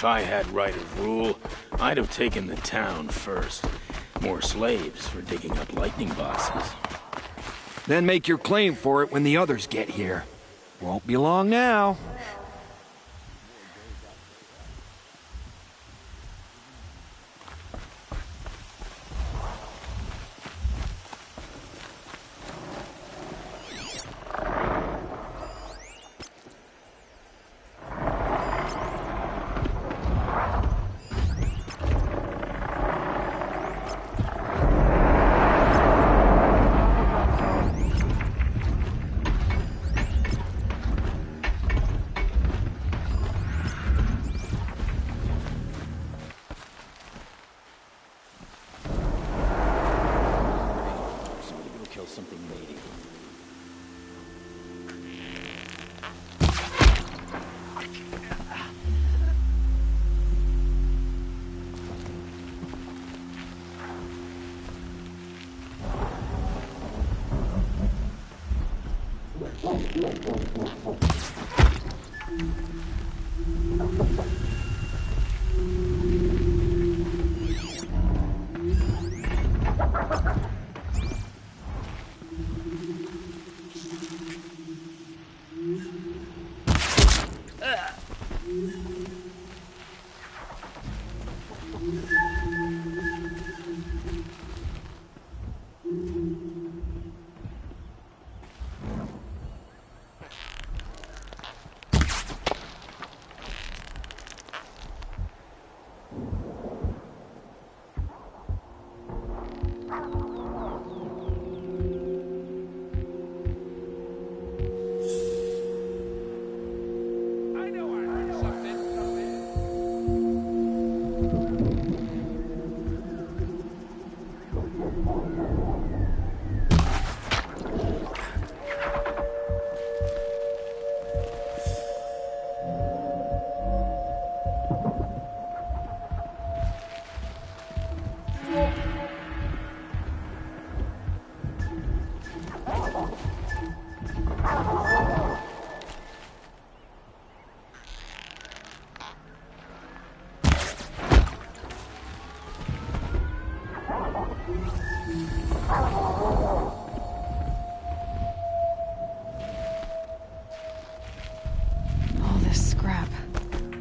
If I had right of rule, I'd have taken the town first. More slaves for digging up lightning boxes. Then make your claim for it when the others get here. Won't be long now.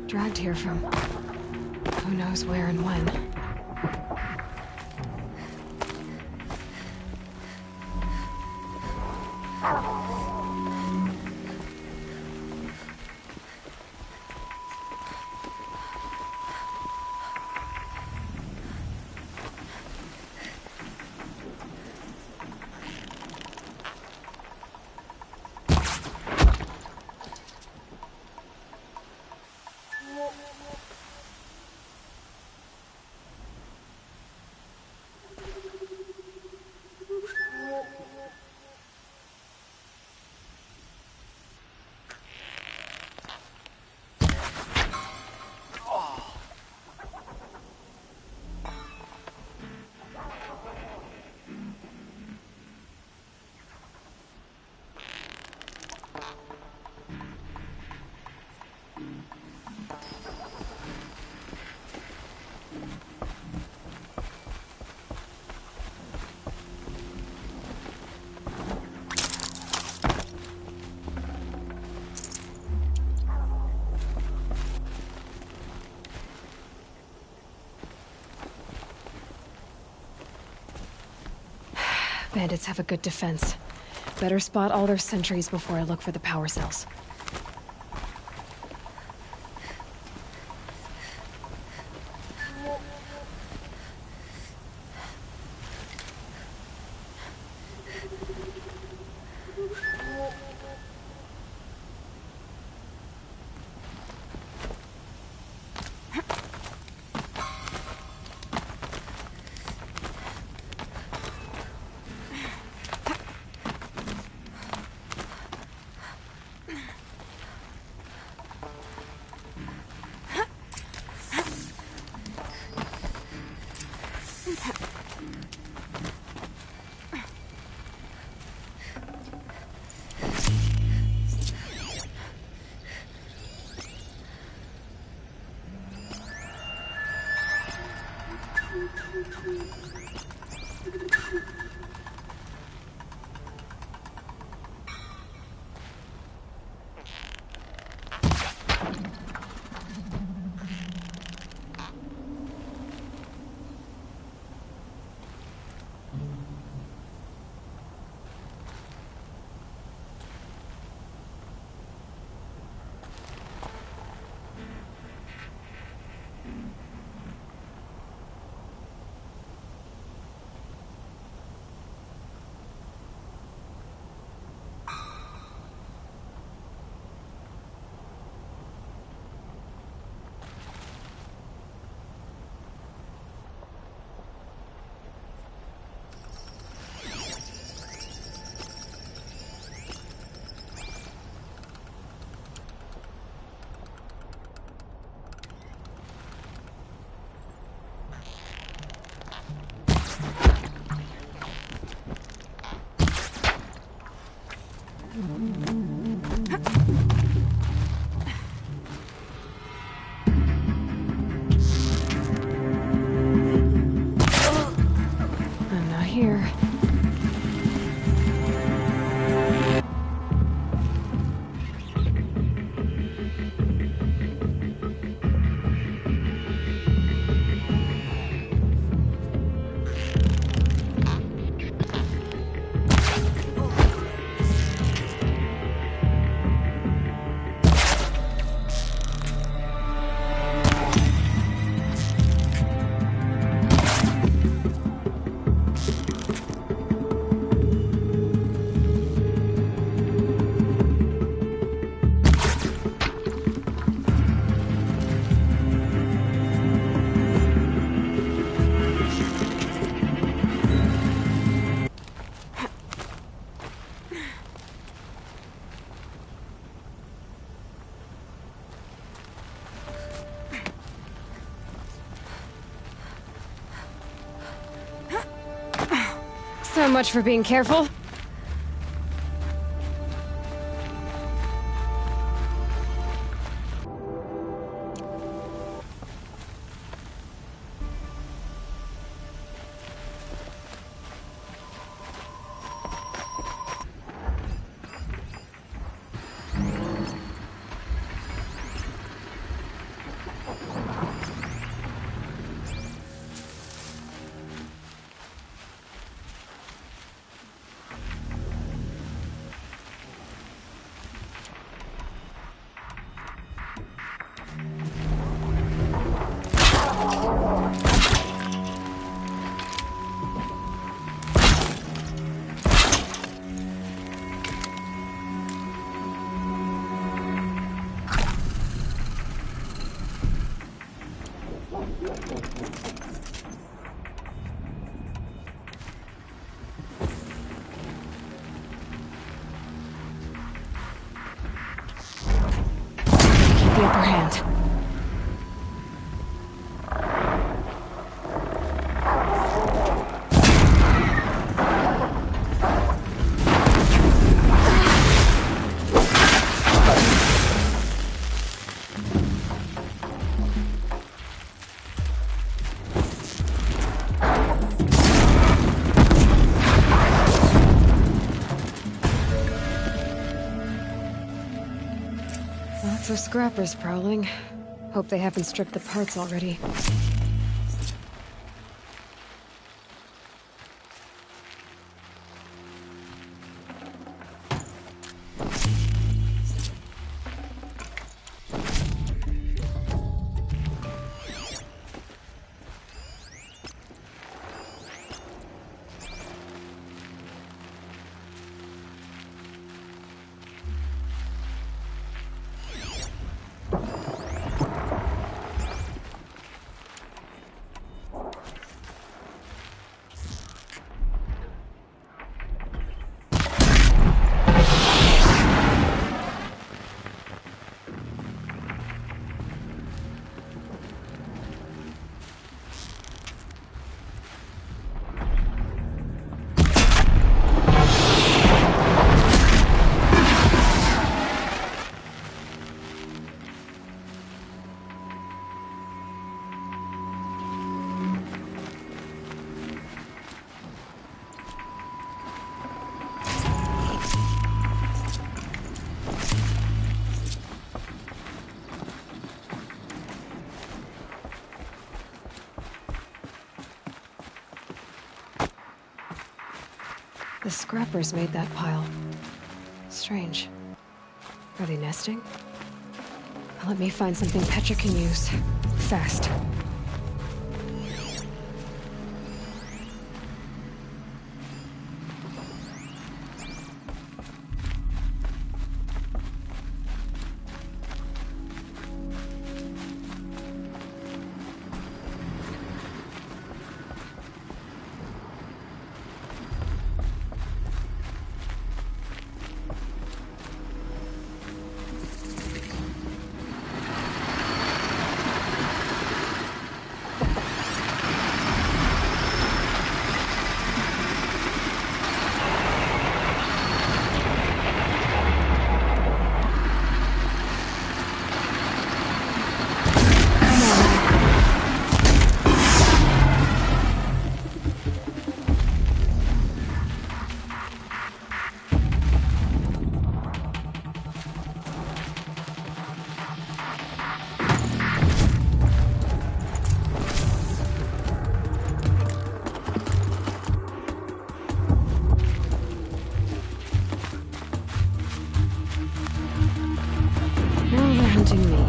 Dragged here from who knows where and when. Bandits have a good defense. Better spot all their sentries before I look for the power cells. I'm not here. So much for being careful. The upper hand. Lots of scrappers prowling. Hope they haven't stripped the parts already. The scrappers made that pile. Strange. Are they nesting? Let me find something Petra can use. Fast. Hunting me.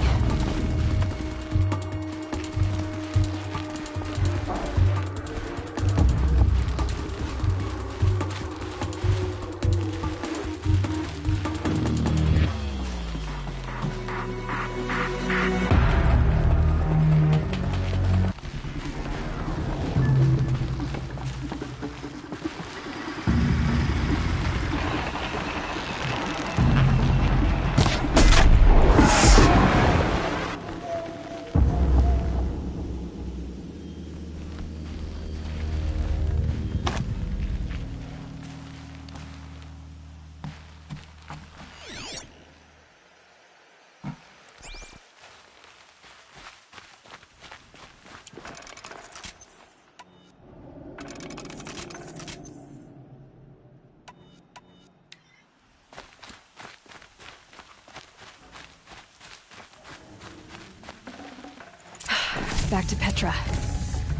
Back to Petra.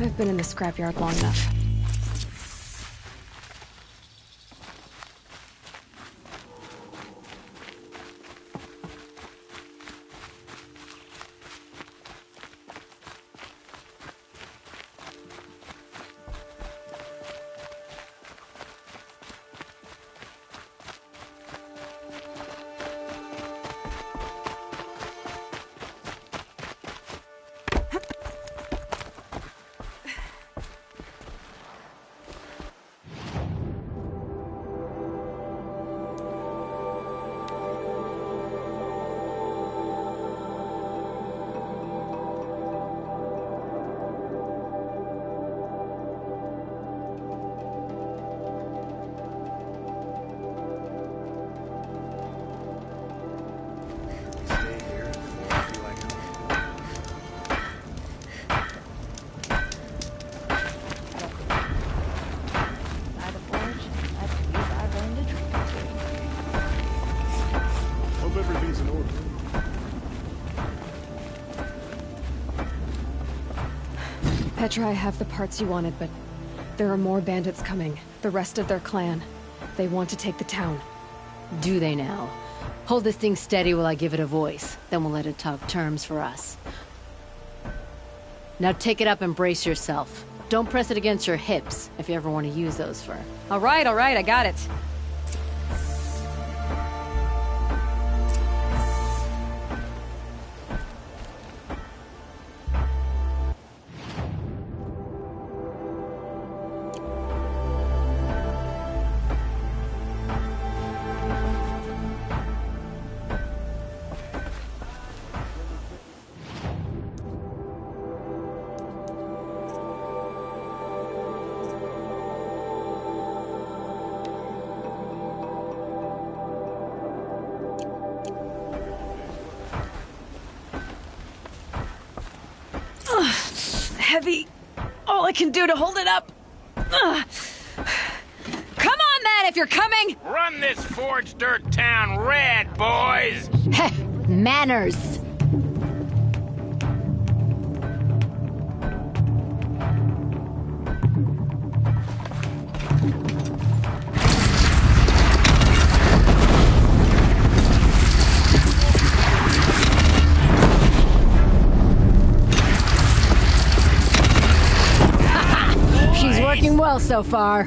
I've been in the scrapyard long enough. Petra, I have the parts you wanted, but there are more bandits coming. The rest of their clan. They want to take the town. Do they now? Hold this thing steady while I give it a voice. Then we'll let it talk terms for us. Now take it up and brace yourself. Don't press it against your hips, if you ever want to use those for... All right, I got it. Heavy. All I can do to hold it up. Come on, then, if you're coming! Run this forged dirt town red, boys! Heh, manners! well so far.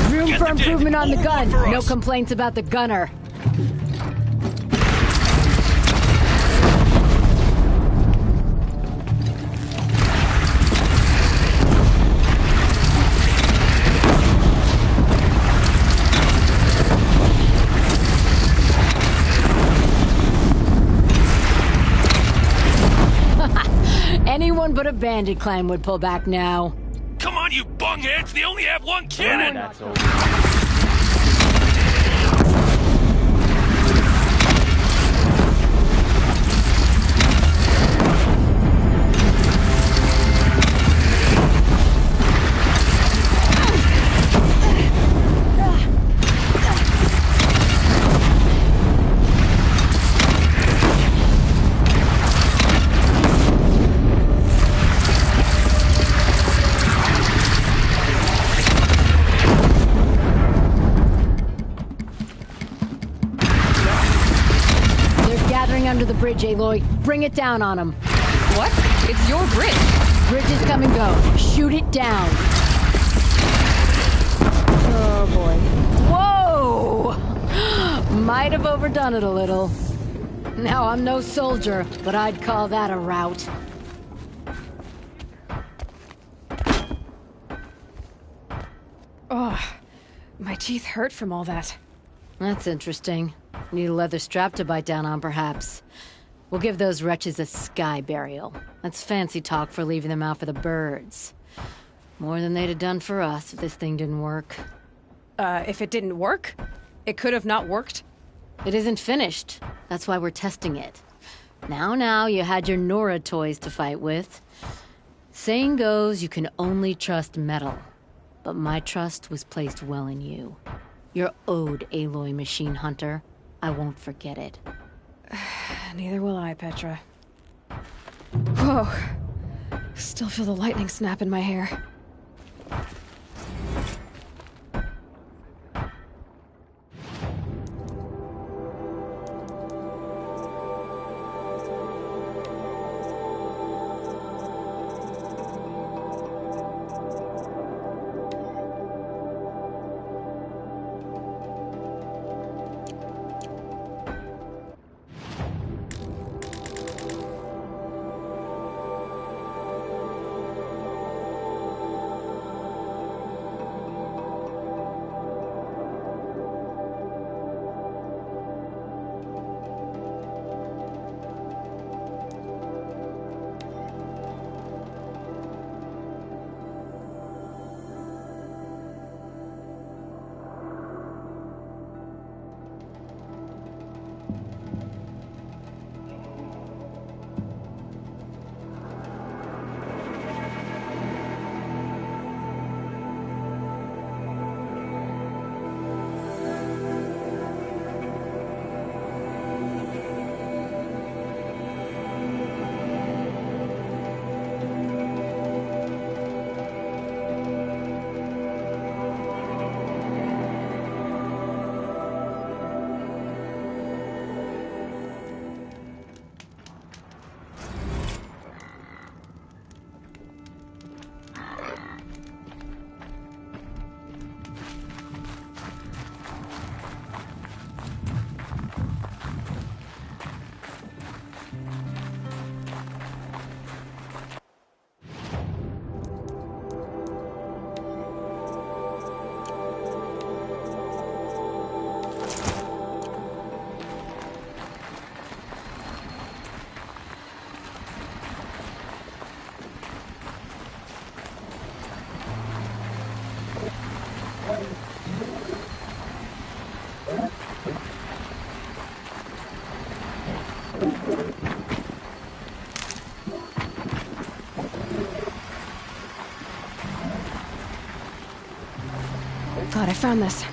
Room for improvement on the gun. No complaints about the gunner. Anyone but a bandit clan would pull back now. Come on, you bungheads! They only have one cannon! That's over. Under the bridge, Aloy. Bring it down on him. What? It's your bridge. Bridges come and go. Shoot it down. Oh, Whoa! Might have overdone it a little. Now, I'm no soldier, but I'd call that a rout. Oh, my teeth hurt from all that. That's interesting. Need a leather strap to bite down on, perhaps. We'll give those wretches a sky burial. That's fancy talk for leaving them out for the birds. More than they'd have done for us if this thing didn't work. If it didn't work? It could have not worked? It isn't finished. That's why we're testing it. Now, you had your Nora toys to fight with. Saying goes, you can only trust metal. But my trust was placed well in you. You're owed, Aloy Machine Hunter. I won't forget it. Neither will I, Petra. Whoa. Still feel the lightning snap in my hair. God, I found this.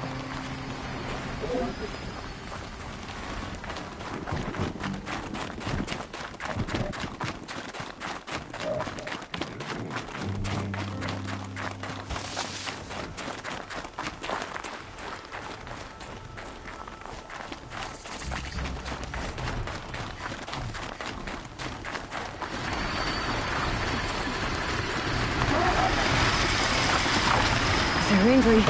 They're angry.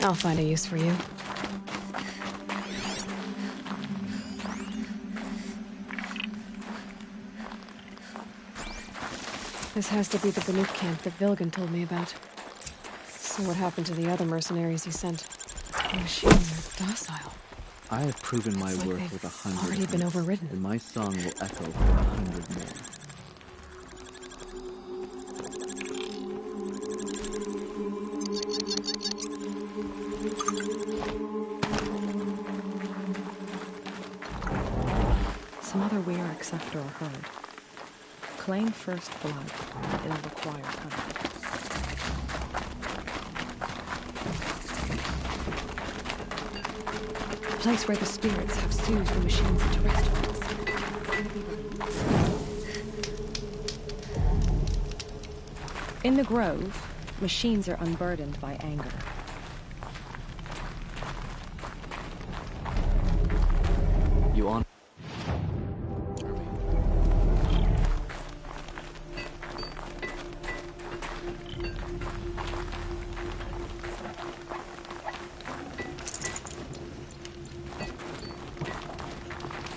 I'll find a use for you. This has to be the Banuk camp that Vilgan told me about. So what happened to the other mercenaries he sent? The machines are docile. I have proven my It's like worth they've with 100 already been hunts, overridden. and my song will echo for 100 more. Some other Weird sector are heard. Claim first blood. It'll require time. A place where the spirits have soothed the machines into restaurants. In the Grove, machines are unburdened by anger. You on?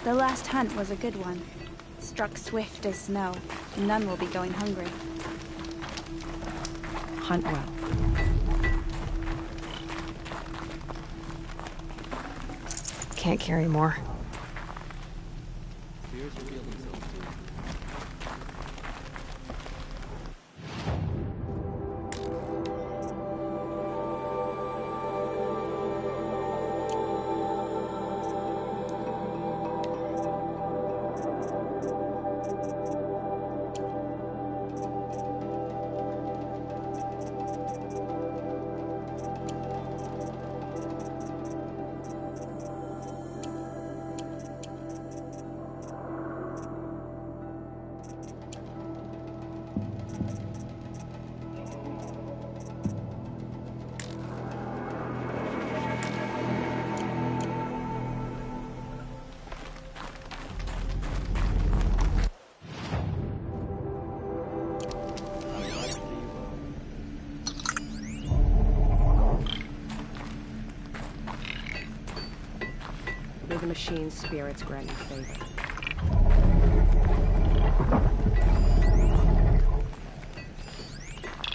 The last hunt was a good one. Struck swift as snow. None will be going hungry. Hunt well. Can't carry more. Fears reveal themselves to you. the machine spirits grant you favor.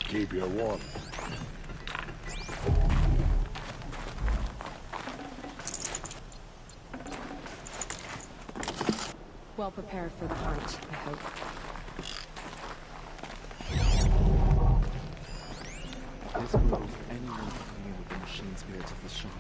Keep your warm. Well prepared for the hunt, I hope. This proves anyone familiar with the machine spirits of the shamans.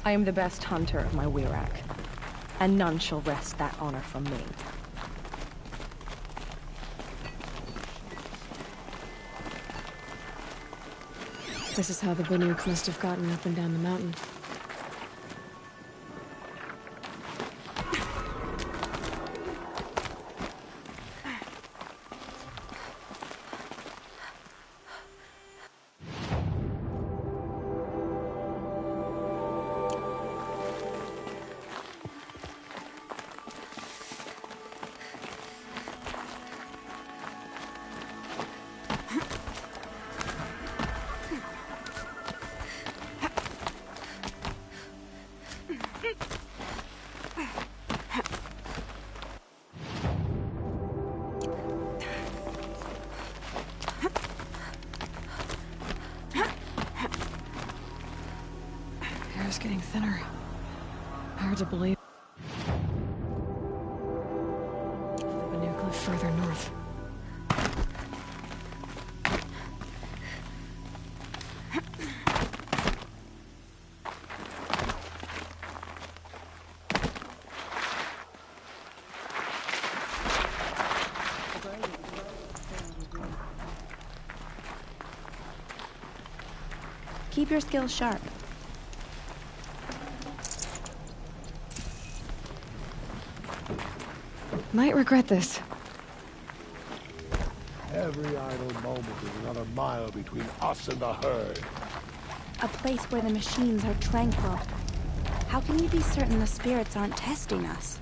I am the best hunter of my Wirak, and none shall wrest that honor from me. This is how the Banuk must have gotten up and down the mountain. Air's getting thinner. Hard to believe. The Banuk live further north. Keep your skills sharp. Might regret this. Every idle moment is another mile between us and the herd. A place where the machines are tranquil. How can we be certain the spirits aren't testing us?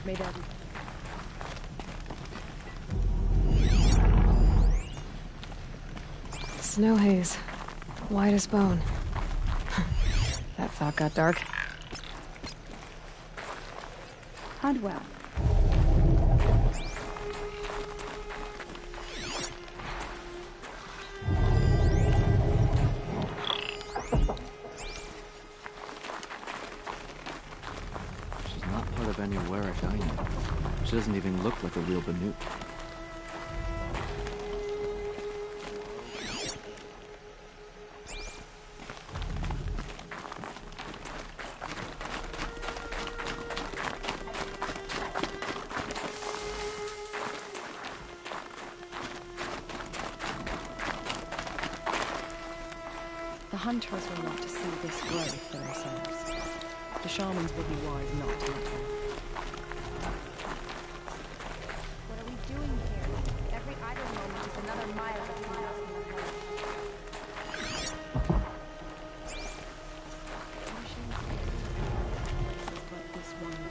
May that Snow haze. White as bone. That thought got dark. Hunt well. She's not part of any Wirak I know. She doesn't even look like a real Banuk. The hunters will want to see this growth for themselves. The shamans will be wise not to let them. What are we doing here? Every idle moment is another mile between us and the herd. But this one,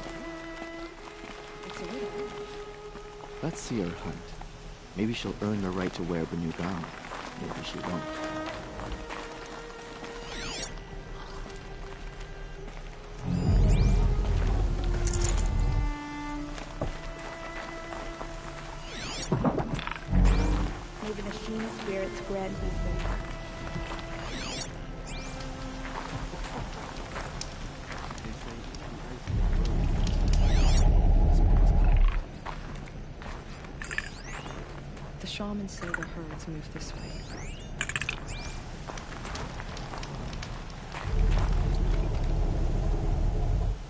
it's a widow. Let's see her hunt. Maybe she'll earn the right to wear Banuk armor. Maybe she won't. May the machine spirits grant you favor. The shamans say the herds move this way.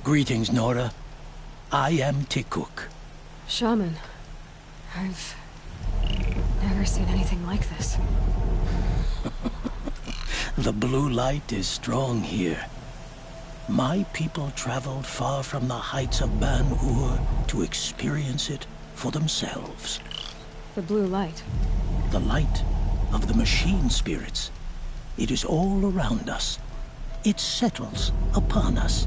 Greetings, Nora. I am Tikuk. Shaman. I've never seen anything like this. The blue light is strong here. My people traveled far from the heights of Ban-Ur to experience it for themselves. The blue light. The light of the machine spirits. It is all around us. It settles upon us.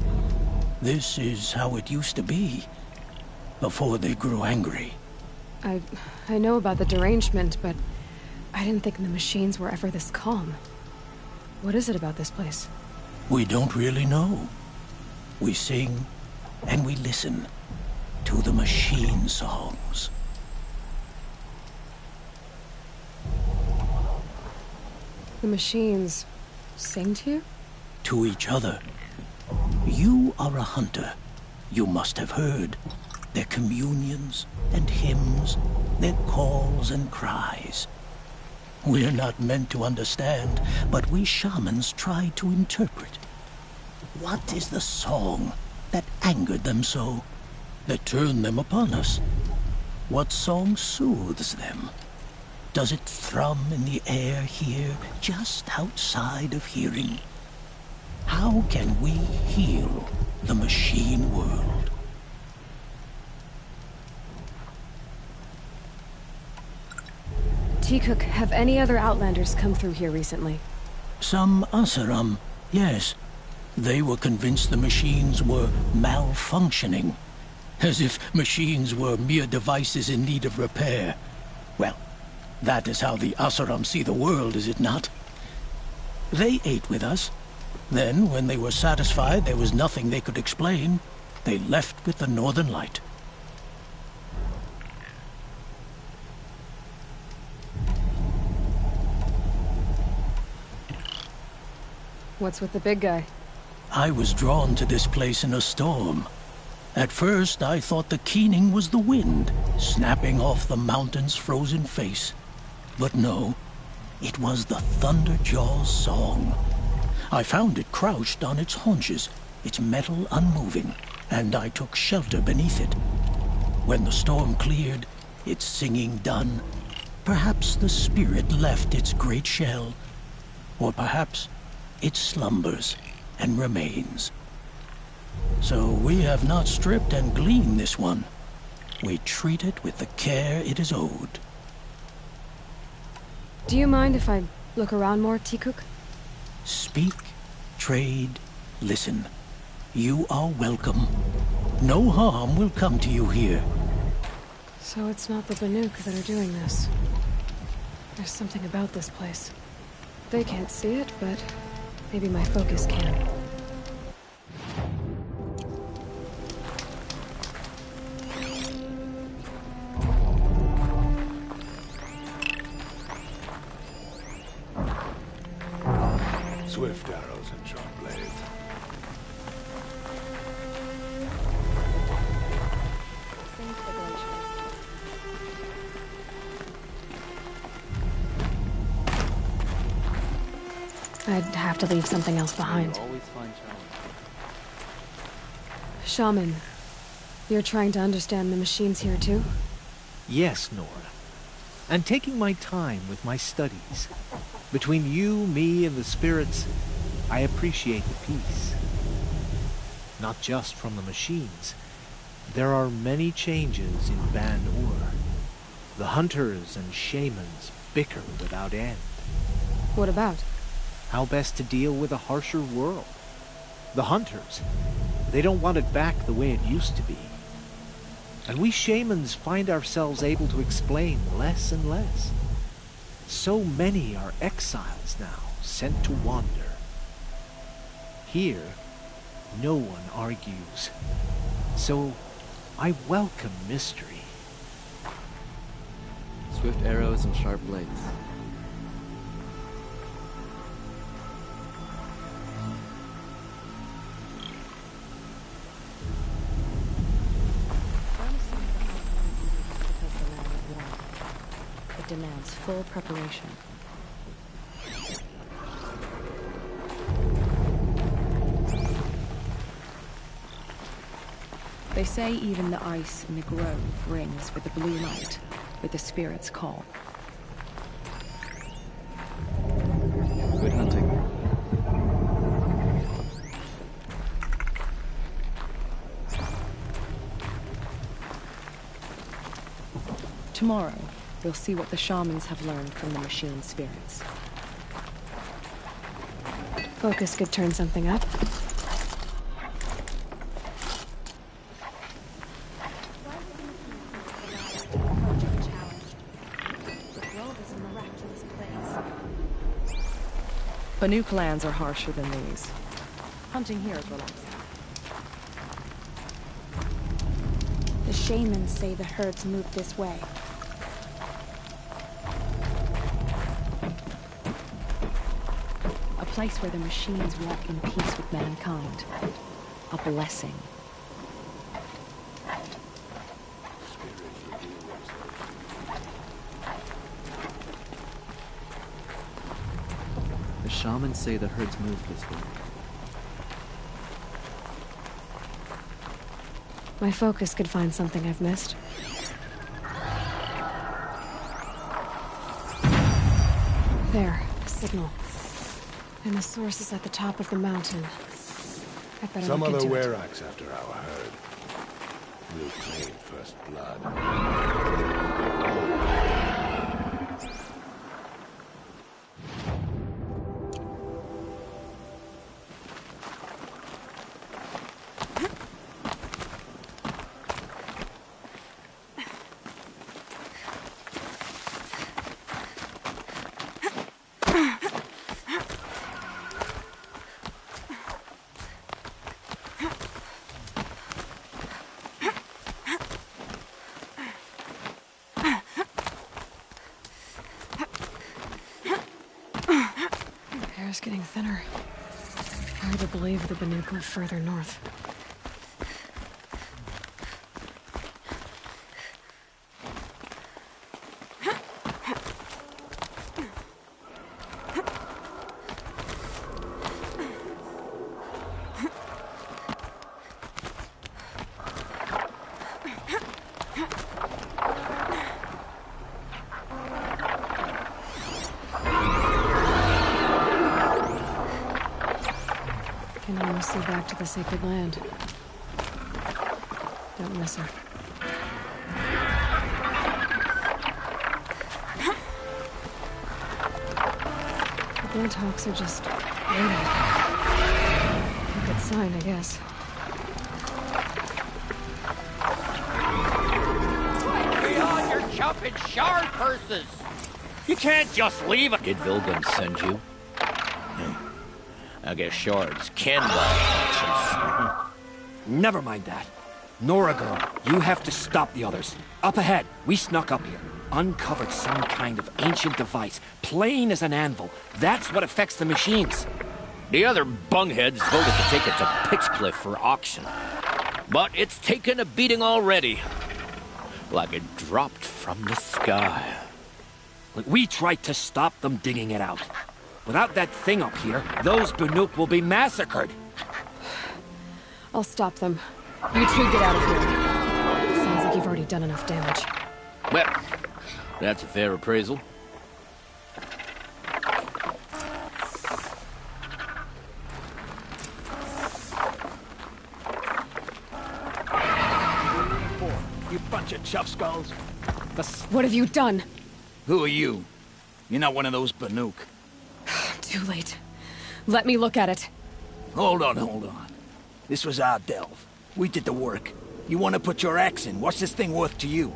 This is how it used to be, before they grew angry. I know about the derangement, but I didn't think the machines were ever this calm. What is it about this place? We don't really know. We sing and we listen to the machine songs. The machines sing to you? To each other. You are a hunter. You must have heard their communions and hymns, their calls and cries. We're not meant to understand, but we shamans try to interpret. What is the song that angered them so, that turned them upon us? What song soothes them? Does it thrum in the air here, just outside of hearing? How can we heal the machine world? T-Cook, have any other Outlanders come through here recently? Some Asaram, yes. They were convinced the machines were malfunctioning. As if machines were mere devices in need of repair. Well, that is how the Asaram see the world, is it not? They ate with us. Then, when they were satisfied there was nothing they could explain, they left with the Northern Light. What's with the big guy? I was drawn to this place in a storm. At first, I thought the keening was the wind, snapping off the mountain's frozen face. But no, it was the Thunderjaw's song. I found it crouched on its haunches, its metal unmoving, and I took shelter beneath it. When the storm cleared, its singing done, perhaps the spirit left its great shell, or perhaps it slumbers and remains. So we have not stripped and gleaned this one. We treat it with the care it is owed. Do you mind if I look around more, T-Cook? Speak, trade, listen. You are welcome. No harm will come to you here. So it's not the Banuk that are doing this. There's something about this place. They can't see it, but maybe my focus can. Swift arrows and sharp blades. I'd have to leave something else behind. Shaman, you're trying to understand the machines here too? Yes, Nora. And taking my time with my studies. Between you, me, and the spirits, I appreciate the peace. Not just from the machines. There are many changes in Ban-Ur. The hunters and shamans bicker without end. What about? How best to deal with a harsher world. The hunters, they don't want it back the way it used to be. And we shamans find ourselves able to explain less and less. So many are exiles now, sent to wander. Here, no one argues. So, I welcome mystery. Swift arrows and sharp blades. It demands full preparation. They say even the ice in the grove rings with the blue light, with the spirit's call. Good hunting. Tomorrow, we'll see what the shamans have learned from the machine spirits. Focus could turn something up. Banuk lands are harsher than these. Hunting here is relaxing. The shamans say the herds move this way. A place where the machines walk in peace with mankind. A blessing. The shamans say the herds move this way. My focus could find something I've missed. There, a signal. And the source is at the top of the mountain. I'd better Some look other into it. were-axe after our herd. We'll claim first blood. The air's getting thinner. Hard to believe the Banuk live further north. Can almost see back to the sacred land. Don't miss her. The Bloodhawks are just waiting. A good sign, I guess. We on your chopping shard purses! You can't just leave it. Did Vilgun send you? I guess shards can buy actions. Never mind that. Nora girl, you have to stop the others. Up ahead, we snuck up here. Uncovered some kind of ancient device, plain as an anvil. That's what affects the machines. The other bungheads voted to take it to Pitchcliff for auction. But it's taken a beating already. Like it dropped from the sky. We tried to stop them digging it out. Without that thing up here, those Banuk will be massacred. I'll stop them. You two get out of here. Sounds like you've already done enough damage. Well, that's a fair appraisal. You bunch of chuff skulls. What have you done? Who are you? You're not one of those Banuk. Too late. Let me look at it. Hold on. This was our delve. We did the work. You want to put your axe in? What's this thing worth to you?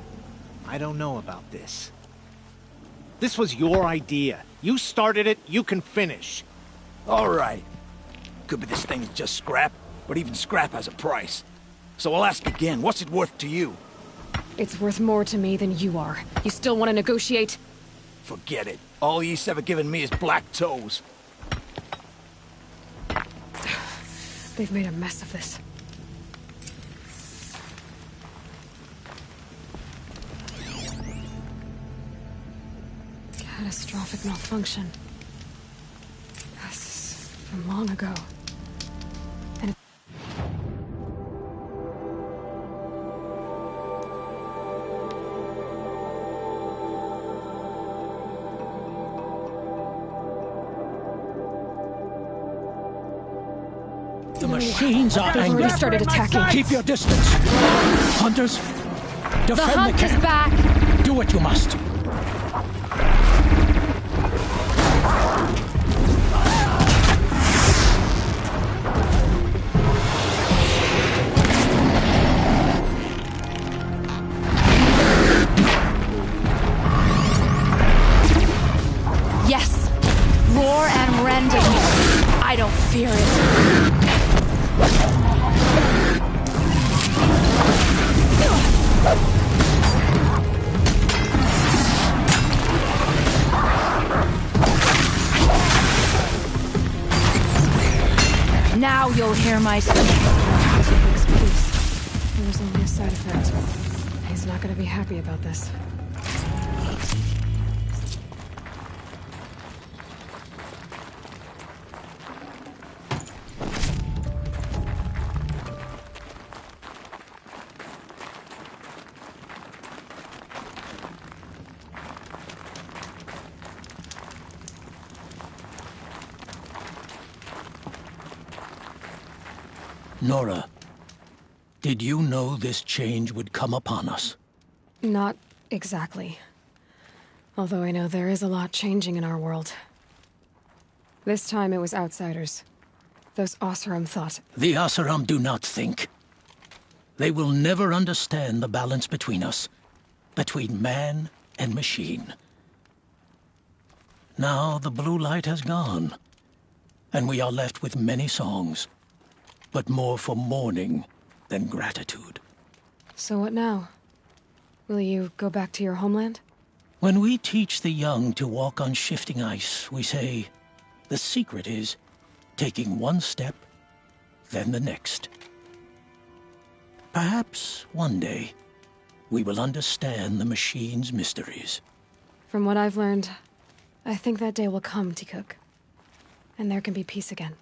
I don't know about this. This was your idea. You started it, you can finish. All right. Could be this thing's just scrap, but even scrap has a price. So I'll ask again, what's it worth to you? It's worth more to me than you are. You still want to negotiate? Forget it. All ye's ever given me is black toes. They've made a mess of this. Catastrophic malfunction. This is from long ago. And The machines are they've angry. already started attacking. Keep your distance. Hunters, defend The hunt is camp. back! Do what you must. They're my son. Excuse. There was only a side effect. He's not gonna be happy about this. Nora, did you know this change would come upon us? Not exactly. Although I know there is a lot changing in our world. This time it was outsiders. Those Oseram thought. The Oseram do not think. They will never understand the balance between us, between man and machine. Now the blue light has gone, and we are left with many songs, but more for mourning than gratitude. So what now? Will you go back to your homeland? When we teach the young to walk on shifting ice, we say, the secret is taking one step, then the next. Perhaps one day, we will understand the machine's mysteries. From what I've learned, I think that day will come, Tikuk. And there can be peace again.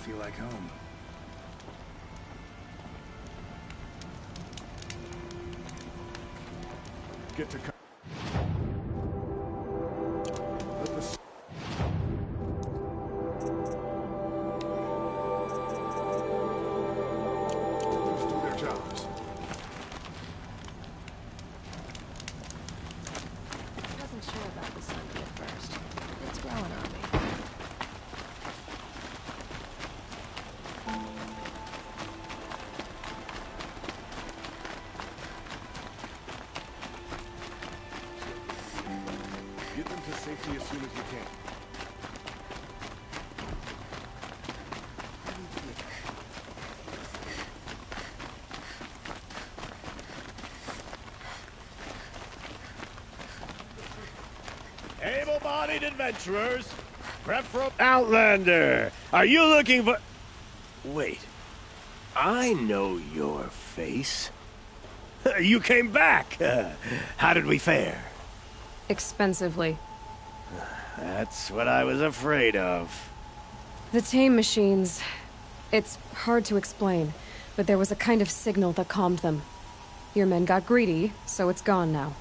Feel like home. Get to. Let the. Just do their jobs. I wasn't sure about this idea at first. It's growing on me. Get them to safety as soon as you can. Able-bodied adventurers, prep for Outlander. Are you looking for... Wait. I know your face. You came back. How did we fare? Expensively. That's what I was afraid of. The tame machines... It's hard to explain, but there was a kind of signal that calmed them. Your men got greedy, so it's gone now.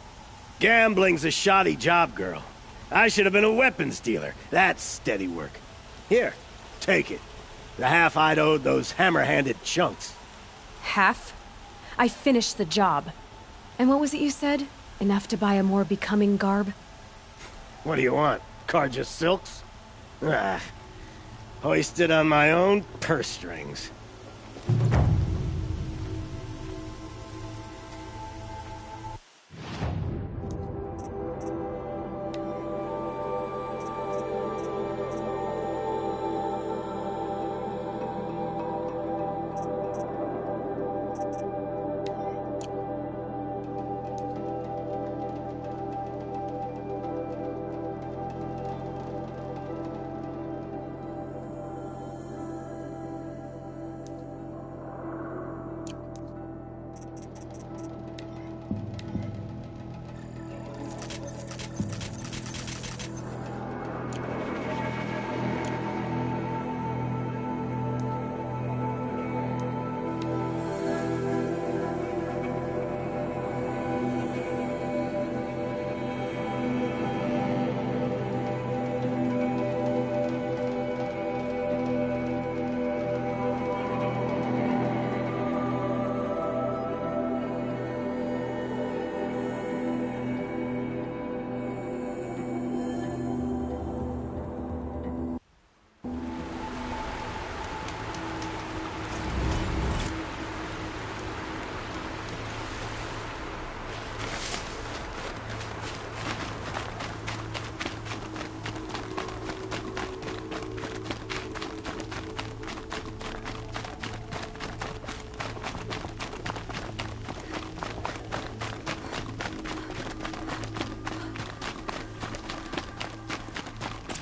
Gambling's a shoddy job, girl. I should have been a weapons dealer. That's steady work. Here, take it. The half I'd owed those hammer-handed chunks. Half? I finished the job. And what was it you said? Enough to buy a more becoming garb? What do you want? Car just silks? Ah, hoisted on my own purse strings.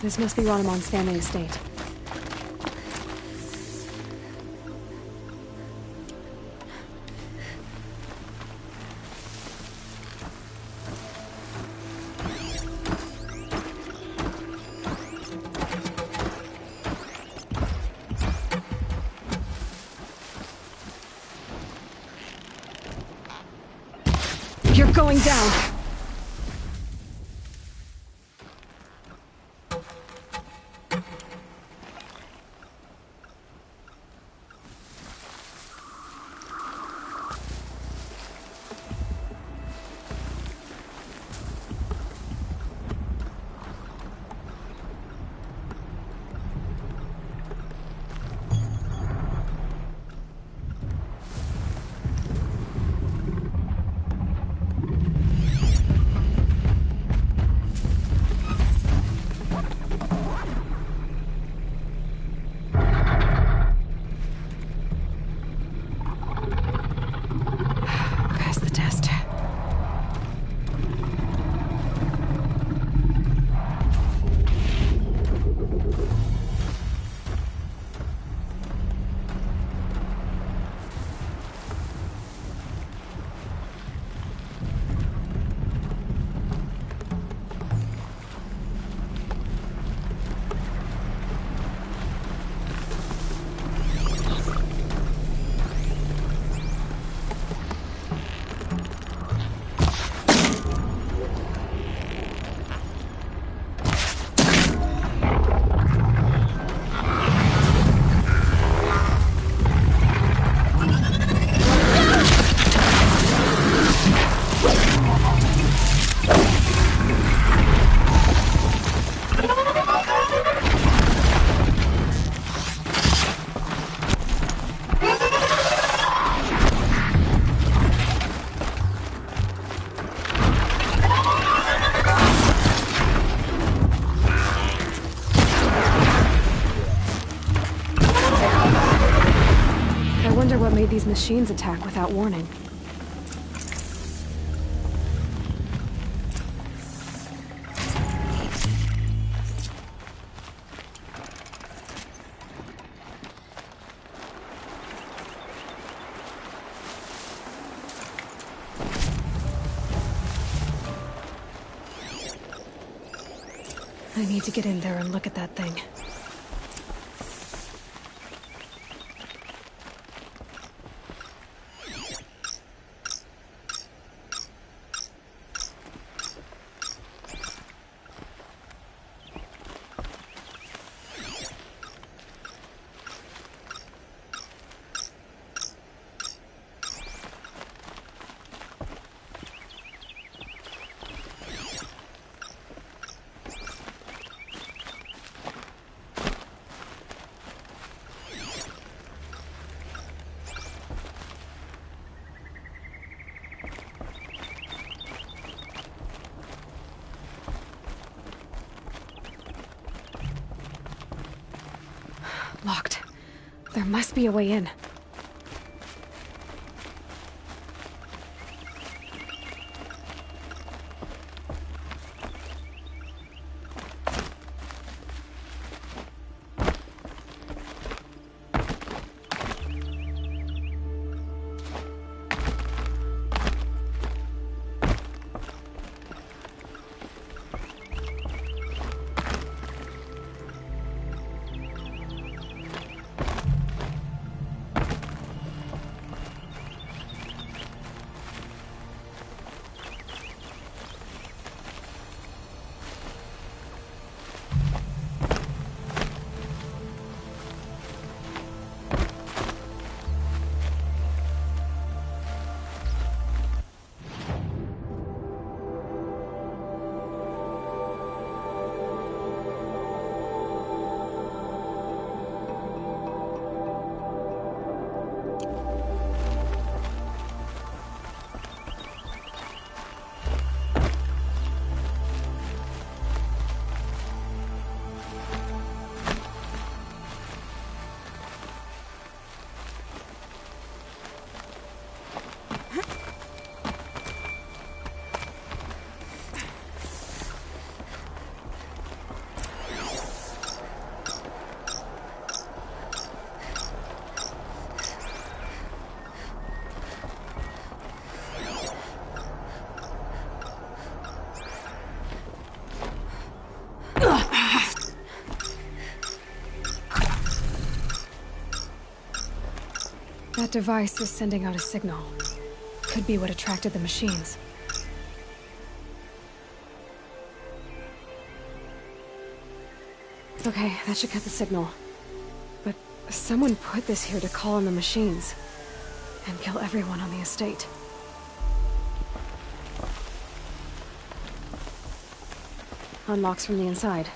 This must be Ranamon's family estate. You're going down! What made these machines attack without warning? I need to get in there and look at that thing. There must be a way in. That device is sending out a signal. Could be what attracted the machines. Okay, that should cut the signal. But someone put this here to call on the machines. And kill everyone on the estate. Unlocks from the inside.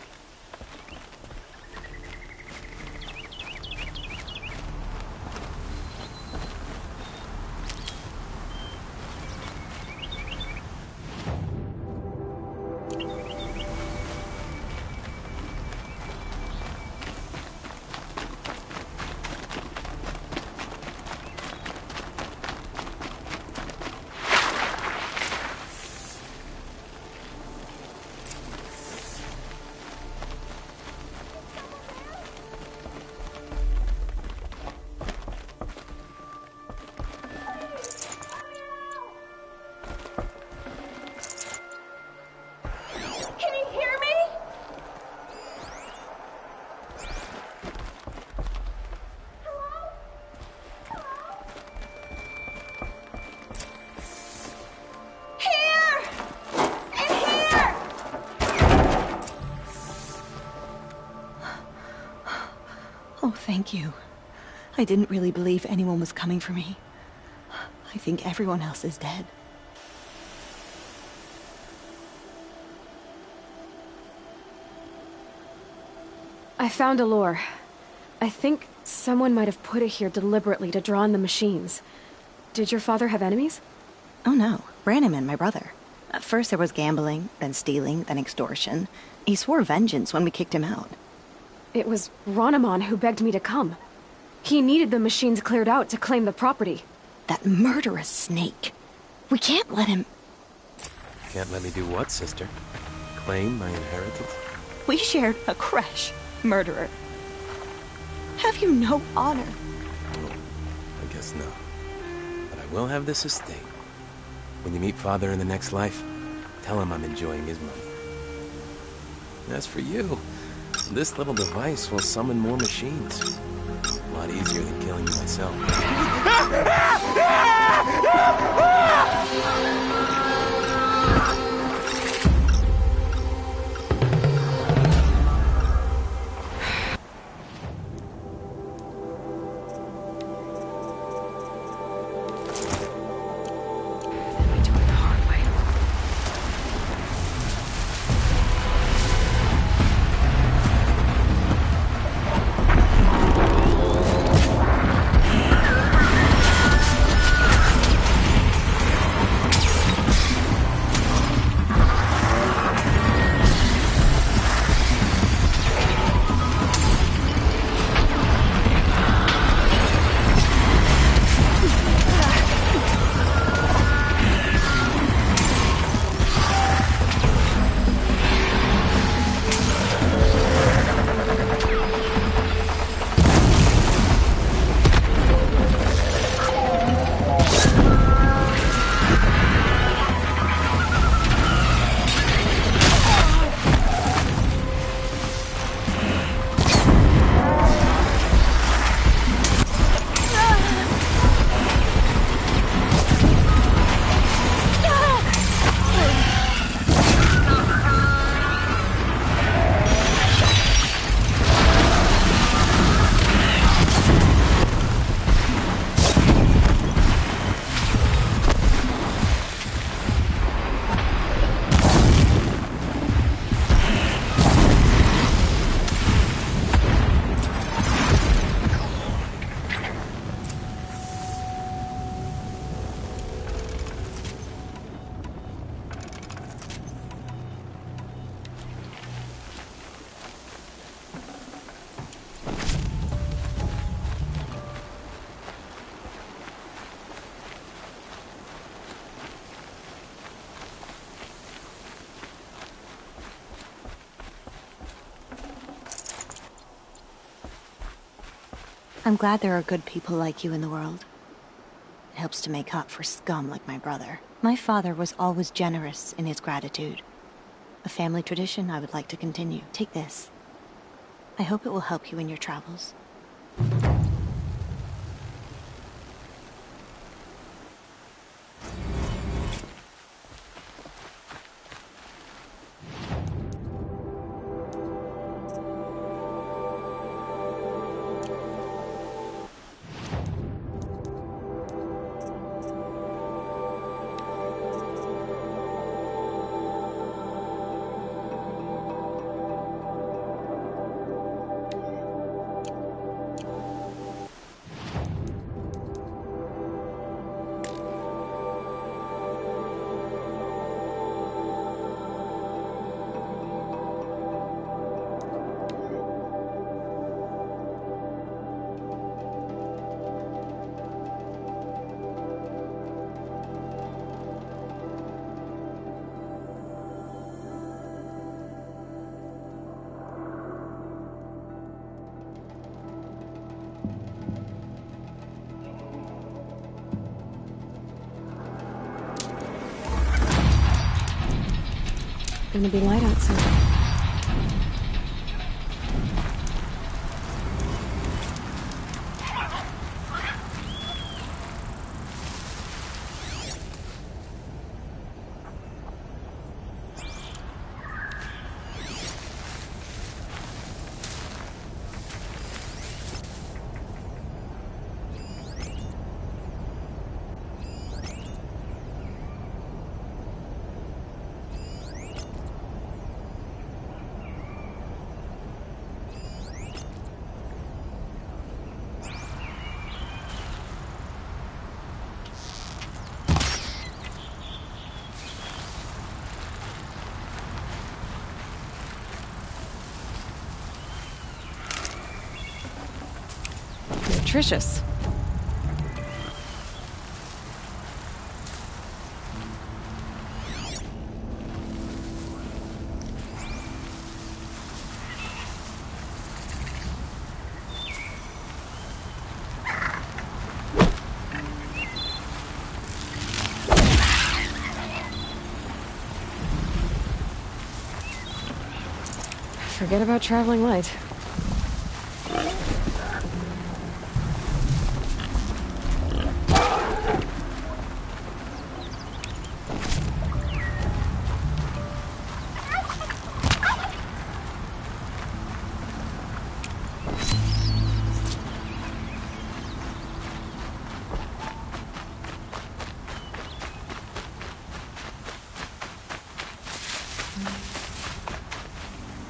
Oh, thank you. I didn't really believe anyone was coming for me. I think everyone else is dead. I found a lure. I think someone might have put it here deliberately to draw on the machines. Did your father have enemies? Oh no, Branham and my brother. At first there was gambling, then stealing, then extortion. He swore vengeance when we kicked him out. It was Ronamon who begged me to come. He needed the machines cleared out to claim the property. That murderous snake. We can't let him... Can't let me do what, sister? Claim my inheritance? We shared a creche, murderer. Have you no honor? Oh, I guess not. But I will have this estate. When you meet Father in the next life, tell him I'm enjoying his money. As for you, this little device will summon more machines. A lot easier than killing you myself. I'm glad there are good people like you in the world. It helps to make up for scum like my brother. My father was always generous in his gratitude. A family tradition I would like to continue. Take this. I hope it will help you in your travels. Gonna be light out soon. Nutritious. Forget about traveling light.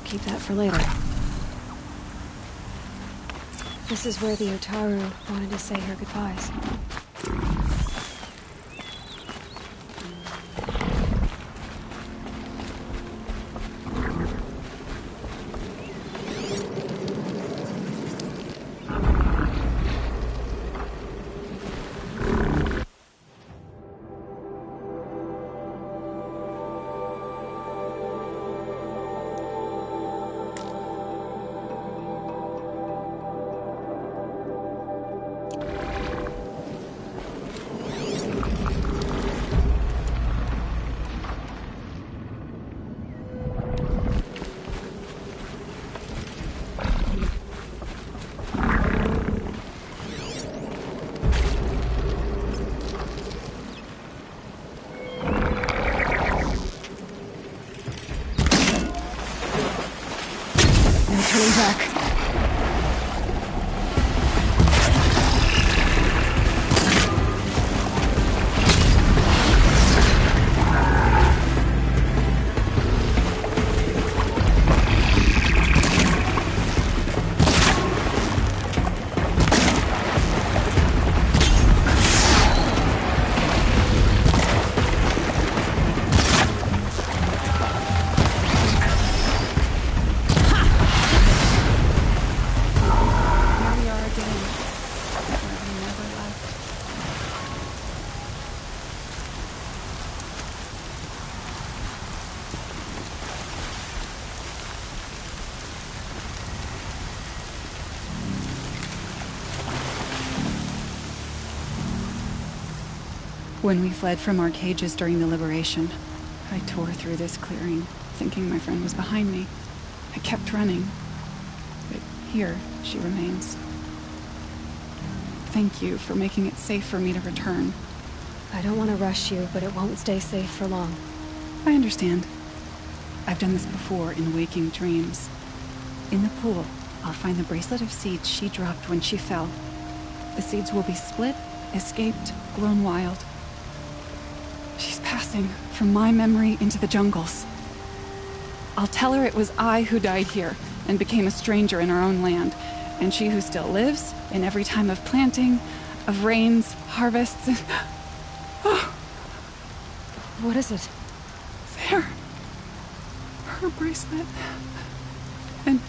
Keep that for later. This is where the Otaru wanted to say her goodbyes. Turning back. When we fled from our cages during the liberation, I tore through this clearing, thinking my friend was behind me. I kept running, but here she remains. Thank you for making it safe for me to return. I don't want to rush you, but it won't stay safe for long. I understand. I've done this before in waking dreams. In the pool, I'll find the bracelet of seeds she dropped when she fell. The seeds will be split, escaped, grown wild. She's passing from my memory into the jungles. I'll tell her it was I who died here and became a stranger in our own land, and she who still lives in every time of planting, of rains, harvests, and... Oh. What is it? There. Her bracelet. And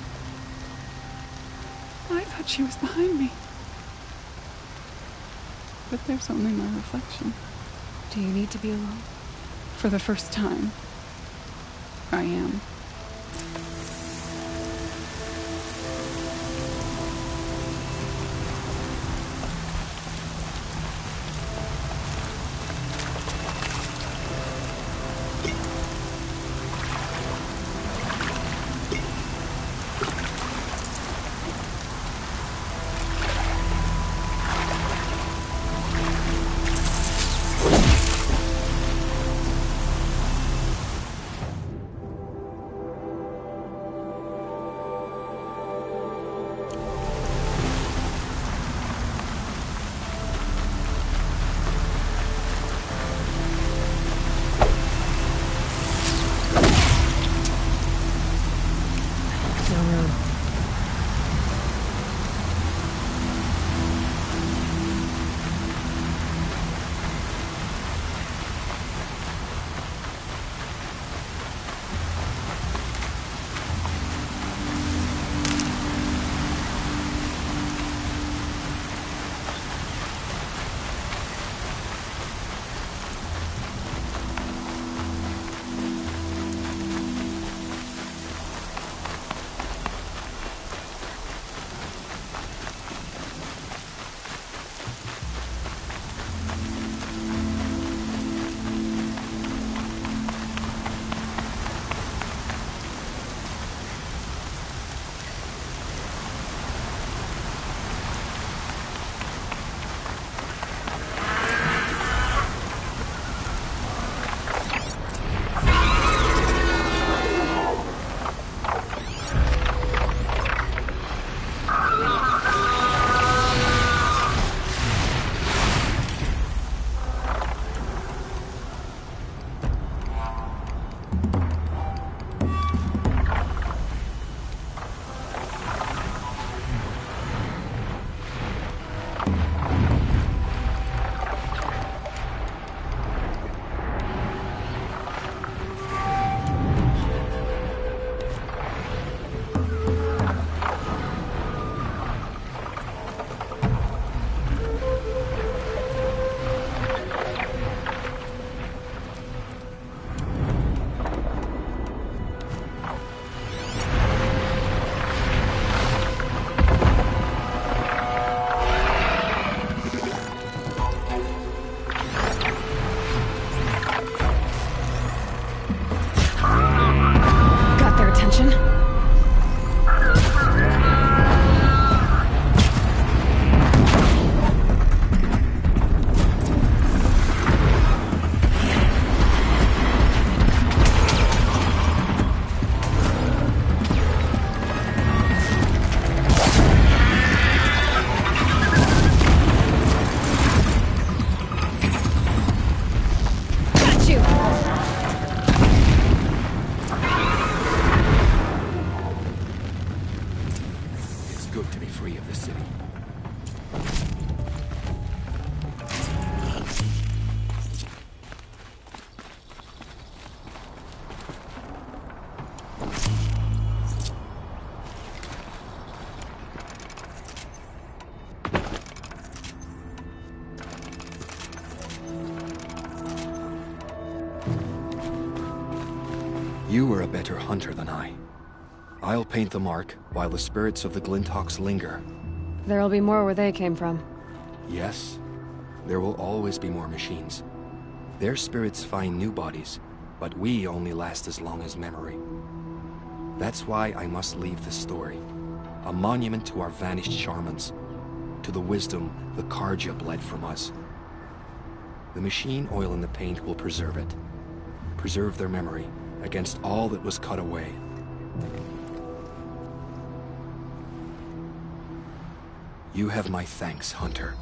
I thought she was behind me. But there's only my reflection. Do you need to be alone? For the first time, I am. You are a better hunter than I. I'll paint the mark while the spirits of the Glinthawks linger. There'll be more where they came from. Yes, there will always be more machines. Their spirits find new bodies, but we only last as long as memory. That's why I must leave this story. A monument to our vanished shamans, to the wisdom the Karja bled from us. The machine oil in the paint will preserve it. Preserve their memory against all that was cut away. You have my thanks, Hunter.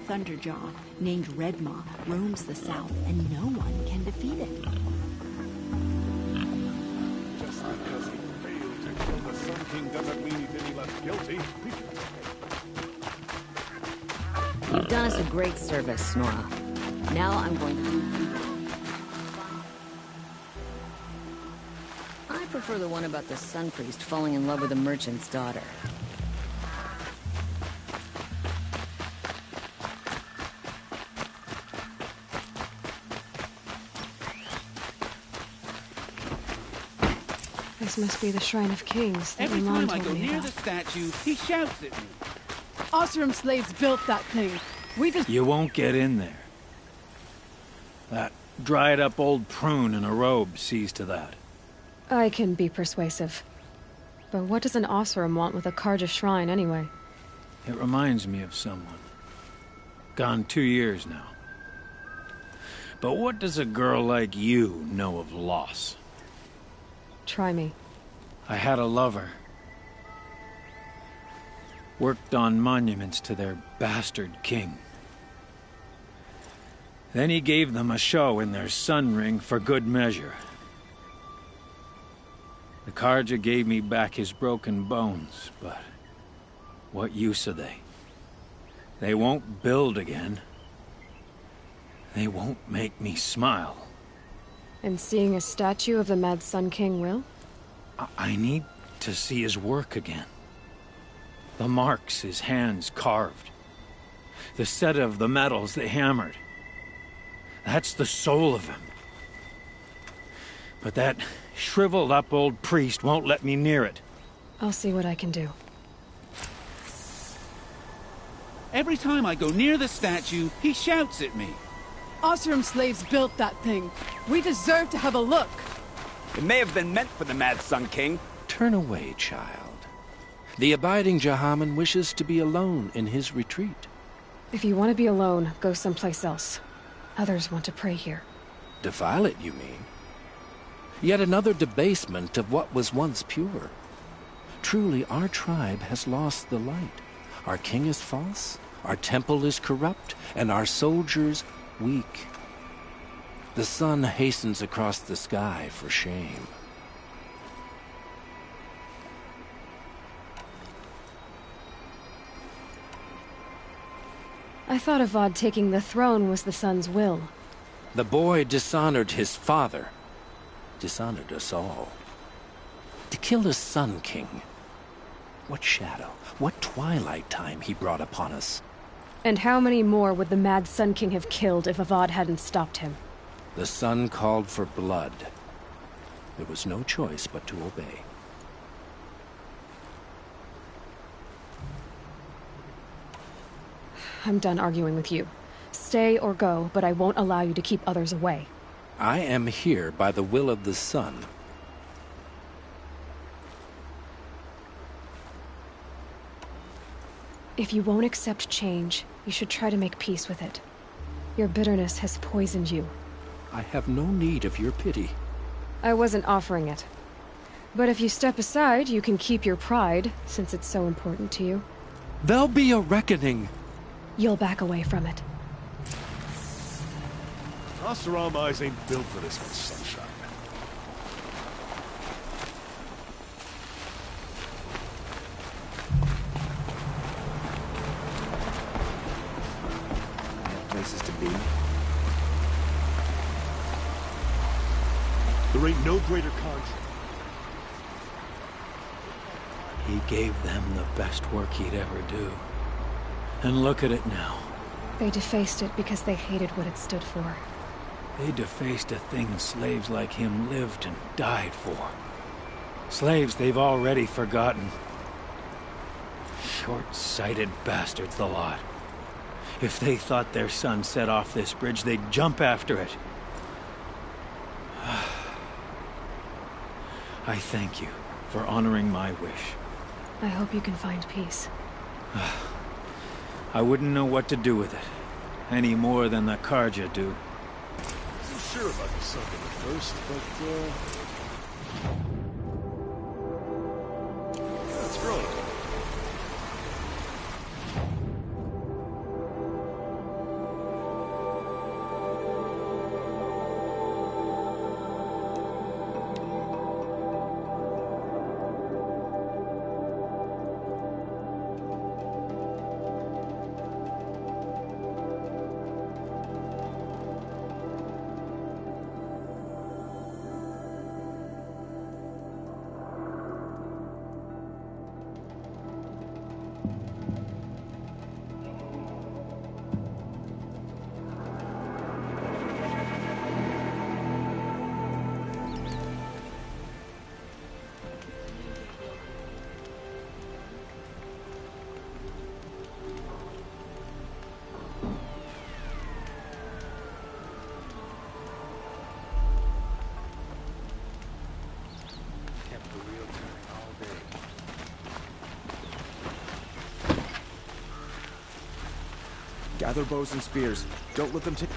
Thunderjaw, named Redmaw, roams the south, and no one can defeat it. Just because he failed to kill the Sun King doesn't mean he's any less guilty. You've done us a great service, Nora. Now I'm going to... I prefer the one about the Sun Priest falling in love with a merchant's daughter. This must be the Shrine of Kings that Every Iman time I told go me near about. the statue, he shouts at me. Oseram slaves built that thing. We just... You won't get in there. That dried-up old prune in a robe sees to that. I can be persuasive. But what does an Oseram want with a Karja shrine, anyway? It reminds me of someone. Gone 2 years now. But what does a girl like you know of loss? Try me. I had a lover. Worked on monuments to their bastard king. Then he gave them a show in their sun ring for good measure. The Karja gave me back his broken bones, but what use are they? They won't build again. They won't make me smile. And seeing a statue of the Mad Sun King will? I need to see his work again. The marks his hands carved. The set of the metals they hammered. That's the soul of him. But that shriveled up old priest won't let me near it. I'll see what I can do. Every time I go near the statue, he shouts at me. Oseram slaves built that thing. We deserve to have a look. It may have been meant for the Mad Sun King. Turn away, child. The abiding Jahaman wishes to be alone in his retreat. If you want to be alone, go someplace else. Others want to pray here. Defile it, you mean? Yet another debasement of what was once pure. Truly, our tribe has lost the light. Our king is false, our temple is corrupt, and our soldiers weak. The sun hastens across the sky for shame. I thought Avad taking the throne was the sun's will. The boy dishonored his father, dishonored us all. To kill the Sun King. What shadow, what twilight time he brought upon us. And how many more would the Mad Sun King have killed if Avad hadn't stopped him? The sun called for blood. There was no choice but to obey. I'm done arguing with you. Stay or go, but I won't allow you to keep others away. I am here by the will of the sun. If you won't accept change, you should try to make peace with it. Your bitterness has poisoned you. I have no need of your pity. I wasn't offering it. But if you step aside, you can keep your pride, since it's so important to you. There'll be a reckoning. You'll back away from it. Oseram eyes ain't built for this much sunshine. Places to be. There ain't no greater contrast. He gave them the best work he'd ever do. And look at it now. They defaced it because they hated what it stood for. They defaced a thing slaves like him lived and died for. Slaves they've already forgotten. Short-sighted bastards, the lot. If they thought their son set off this bridge, they'd jump after it. I thank you for honoring my wish. I hope you can find peace. I wouldn't know what to do with it, any more than the Karja do. Wasn't sure about the second at first, but, yeah, it's growing. Gather bows and spears. Don't let them take...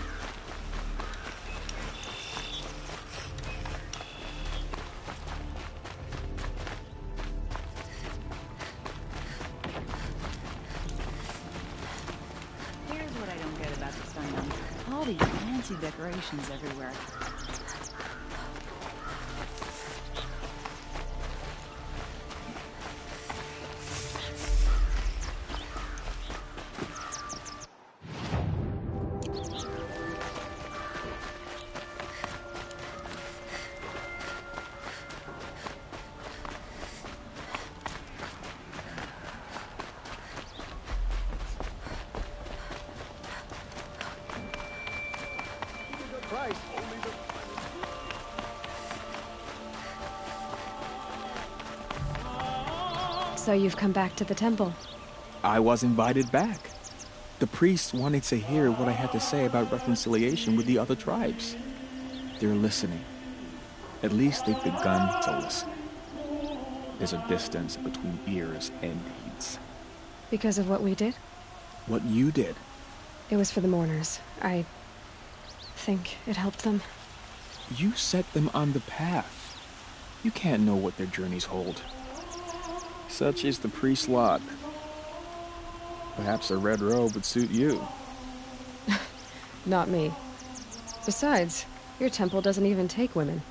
Here's what I don't get about the Sun. All these fancy decorations everywhere. So you've come back to the temple. I was invited back. The priests wanted to hear what I had to say about reconciliation with the other tribes. They're listening. At least they've begun to listen. There's a distance between ears and deeds. Because of what we did? What you did. It was for the mourners. I think it helped them. You set them on the path. You can't know what their journeys hold. Such is the priest's lot. Perhaps a red robe would suit you. Not me. Besides, your temple doesn't even take women.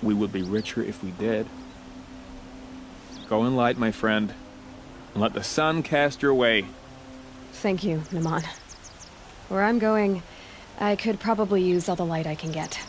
We would be richer if we did. Go in light, my friend, and let the sun cast your way. Thank you, Naman. Where I'm going, I could probably use all the light I can get.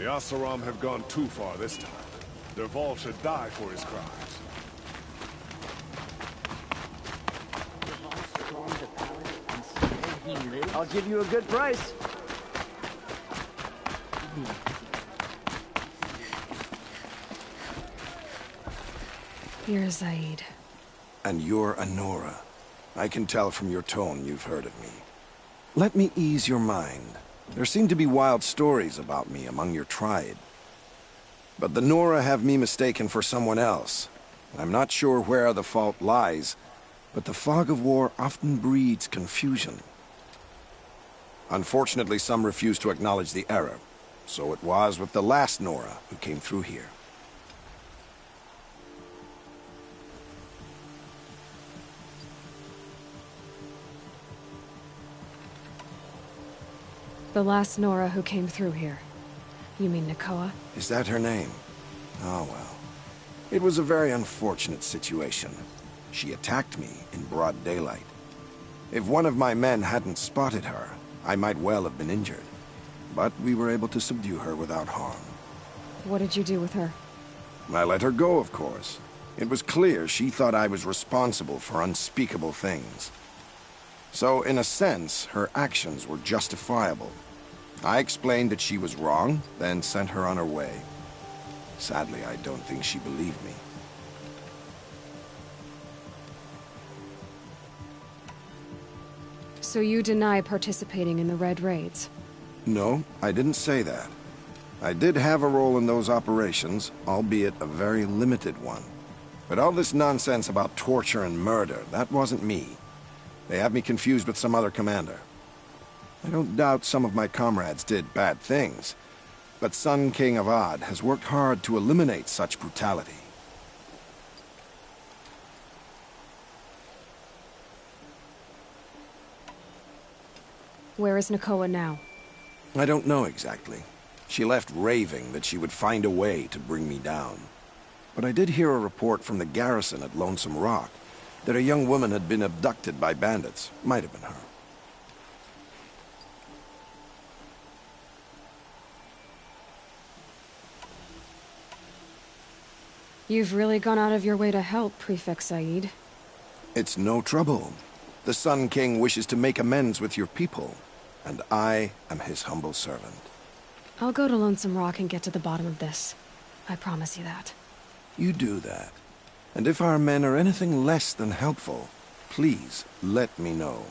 The Asaram have gone too far this time. Derval should die for his crimes. I'll give you a good price. Here's Zaid. And you're Anora. I can tell from your tone you've heard of me. Let me ease your mind. There seem to be wild stories about me among your tribe. But the Nora have me mistaken for someone else. I'm not sure where the fault lies, but the fog of war often breeds confusion. Unfortunately, some refuse to acknowledge the error. So it was with the last Nora who came through here. The last Nora who came through here. You mean Nakoa? Is that her name? Oh well. It was a very unfortunate situation. She attacked me in broad daylight. If one of my men hadn't spotted her, I might well have been injured. But we were able to subdue her without harm. What did you do with her? I let her go, of course. It was clear she thought I was responsible for unspeakable things. So, in a sense, her actions were justifiable. I explained that she was wrong, then sent her on her way. Sadly, I don't think she believed me. So you deny participating in the Red Raids? No, I didn't say that. I did have a role in those operations, albeit a very limited one. But all this nonsense about torture and murder, that wasn't me. They have me confused with some other commander. I don't doubt some of my comrades did bad things, but Sun King Avad has worked hard to eliminate such brutality. Where is Nakoa now? I don't know exactly. She left raving that she would find a way to bring me down. But I did hear a report from the garrison at Lonesome Rock that a young woman had been abducted by bandits. Might have been her. You've really gone out of your way to help, Prefect Said. It's no trouble. The Sun King wishes to make amends with your people, and I am his humble servant. I'll go to Lonesome Rock and get to the bottom of this. I promise you that. You do that. And if our men are anything less than helpful, please let me know.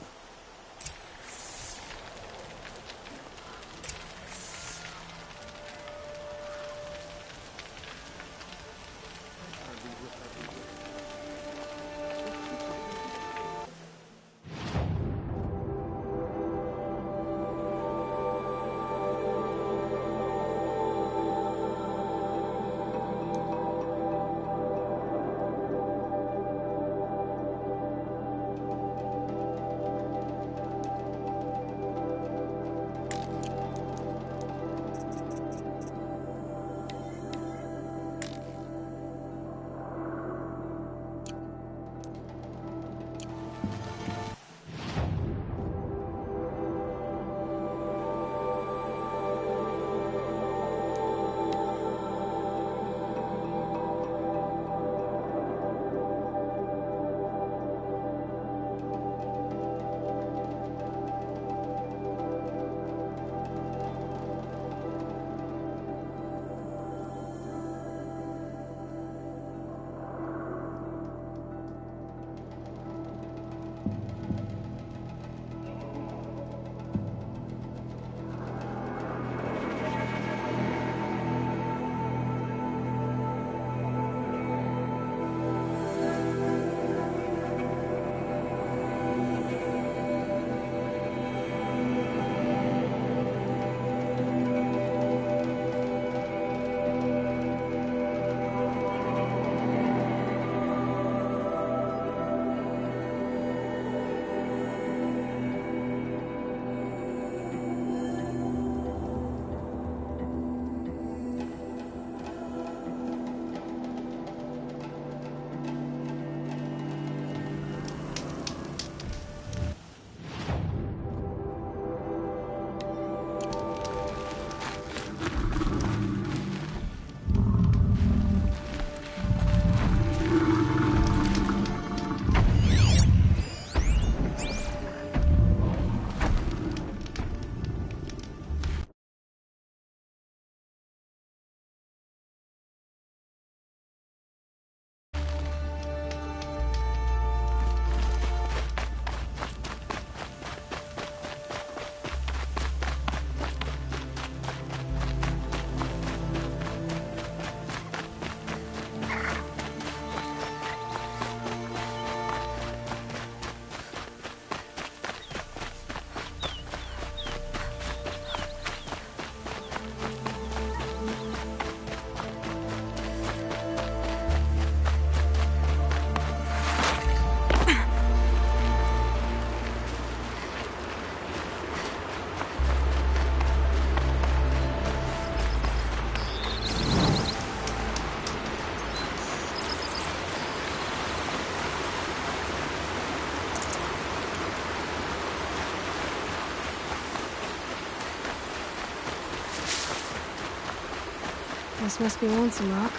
This must be Lonesome Rock.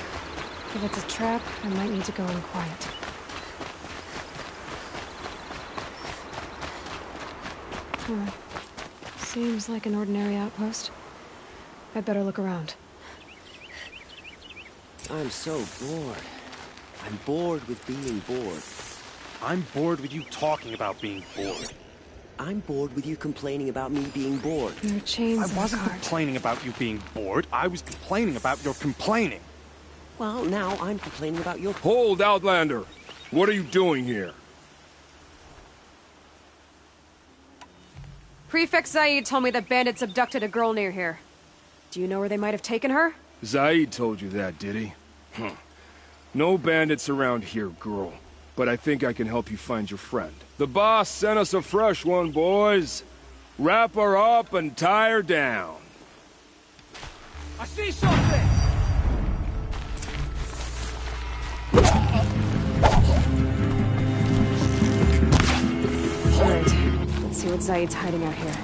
If it's a trap, I might need to go in quiet. Seems like an ordinary outpost. I'd better look around. I'm so bored. I'm bored with being bored. I'm bored with you talking about being bored. I'm bored with you complaining about me being bored. There are chains I in the wasn't cart. complaining about you being bored. I was complaining about your complaining. Well, now I'm complaining about your... Hold, Outlander! What are you doing here? Prefect Zaid told me that bandits abducted a girl near here. Do you know where they might have taken her? Zaid told you that, did he? No bandits around here, girl. But I think I can help you find your friend. The boss sent us a fresh one, boys. Wrap her up and tie her down. I see something! Alright, let's see what Zaid's hiding out here.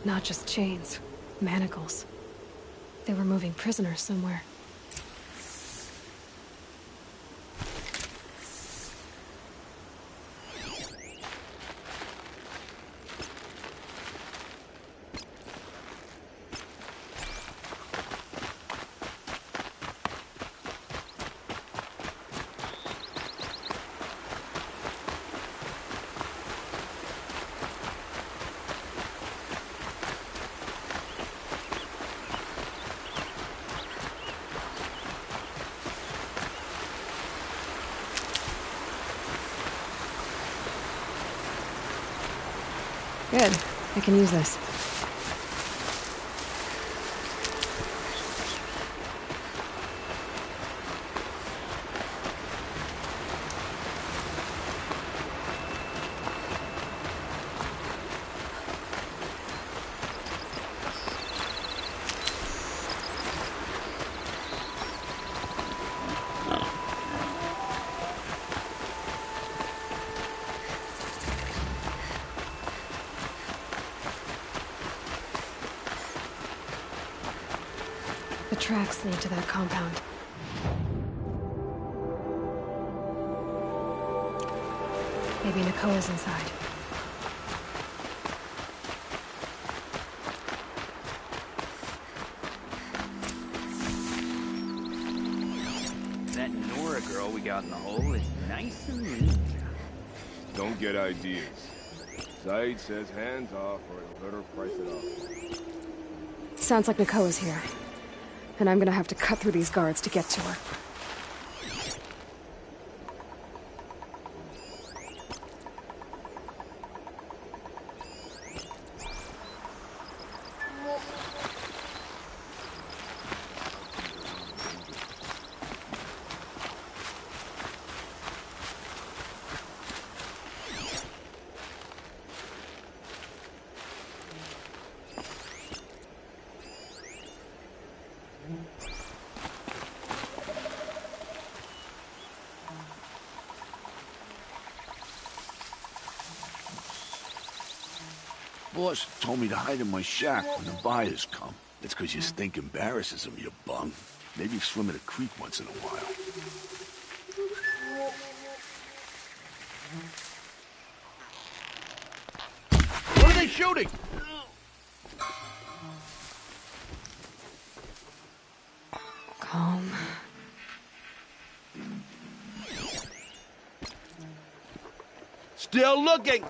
Not just chains, manacles. They were moving prisoners somewhere. Good. I can use this. The tracks lead to that compound. Maybe Nakoa's inside. That Nora girl we got in the hole is nice and lean. Don't get ideas. Zaid says hands off or he'll better price it off. Sounds like Nakoa's here. And I'm gonna have to cut through these guards to get to her. Boss told me to hide in my shack when the buyers come. That's because your stink embarrasses them, you bum. Maybe swim in a creek once in a while. What are they shooting? Calm. Still looking!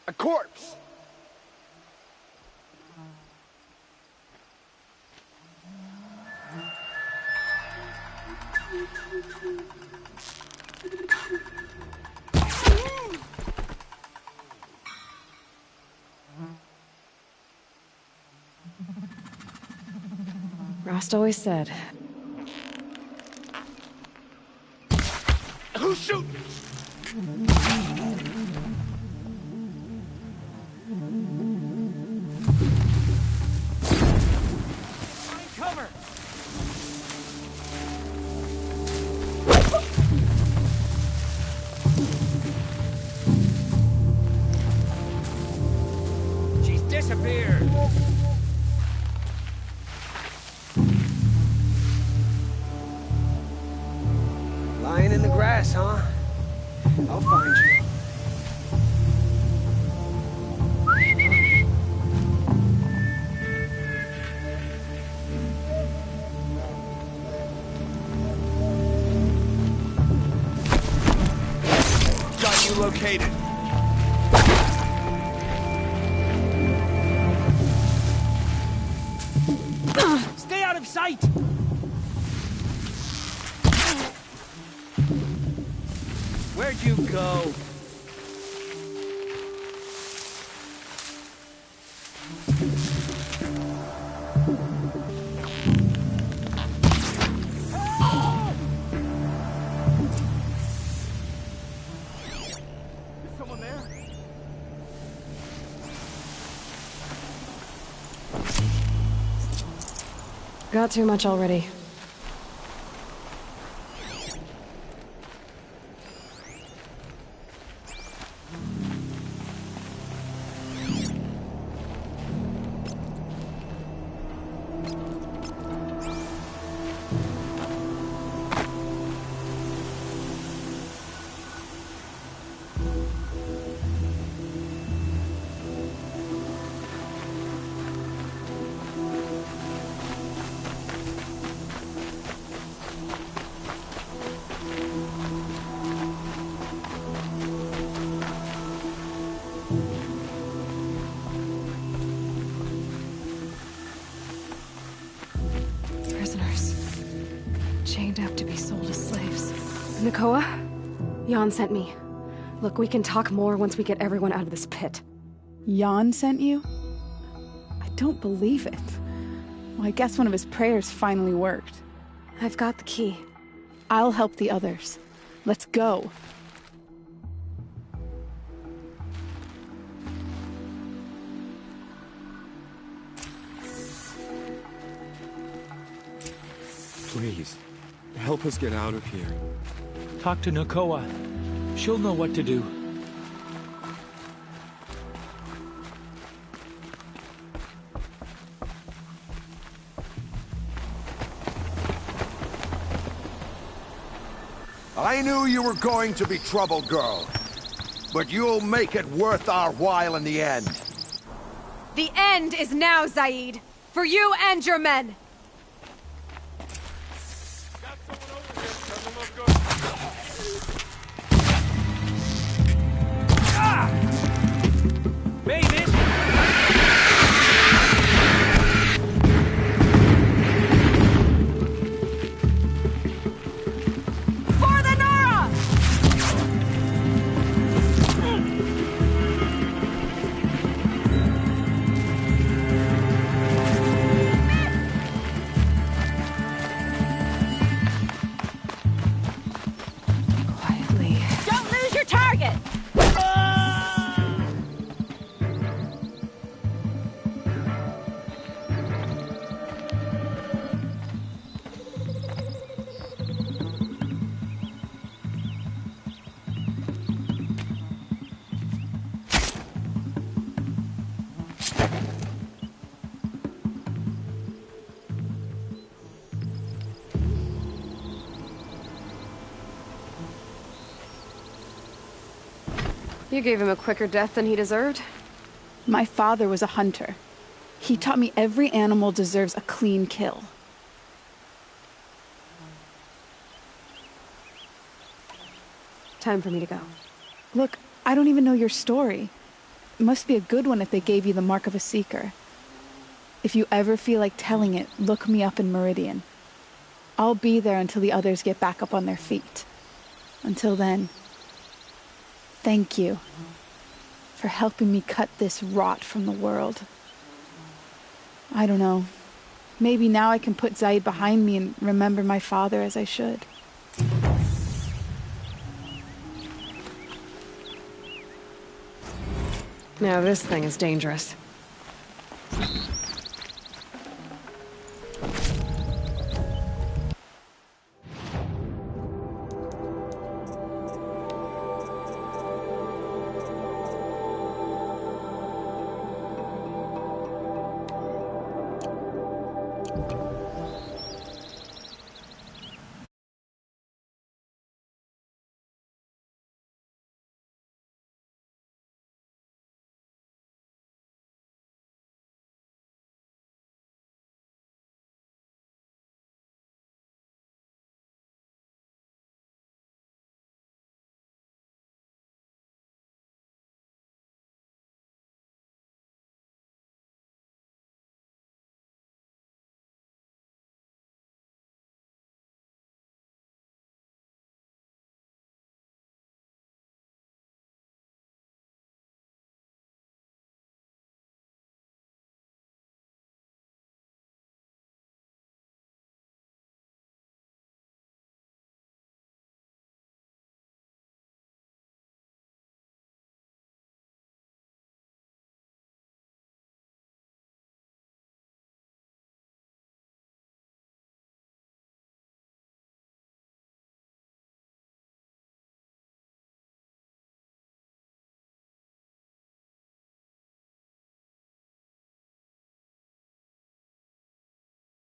A corpse! Rost always said, Who's shooting? disappeared. Lying in the grass, huh? I'll find you. Got you located. Stay out of sight! Where'd you go? Got too much already. Prisoners. Chained up to be sold as slaves. Nakoa? Jan sent me. Look, we can talk more once we get everyone out of this pit. Jan sent you? I don't believe it. Well, I guess one of his prayers finally worked. I've got the key. I'll help the others. Let's go. Please, help us get out of here. Talk to Nakoa. She'll know what to do. I knew you were going to be trouble, girl. But you'll make it worth our while in the end. The end is now, Zaid. For you and your men. You gave him a quicker death than he deserved? My father was a hunter. He taught me every animal deserves a clean kill. Time for me to go. Look, I don't even know your story. It must be a good one if they gave you the mark of a seeker. If you ever feel like telling it, look me up in Meridian. I'll be there until the others get back up on their feet. Until then, thank you for helping me cut this rot from the world. I don't know. Maybe now I can put Zaid behind me and remember my father as I should. Now this thing is dangerous.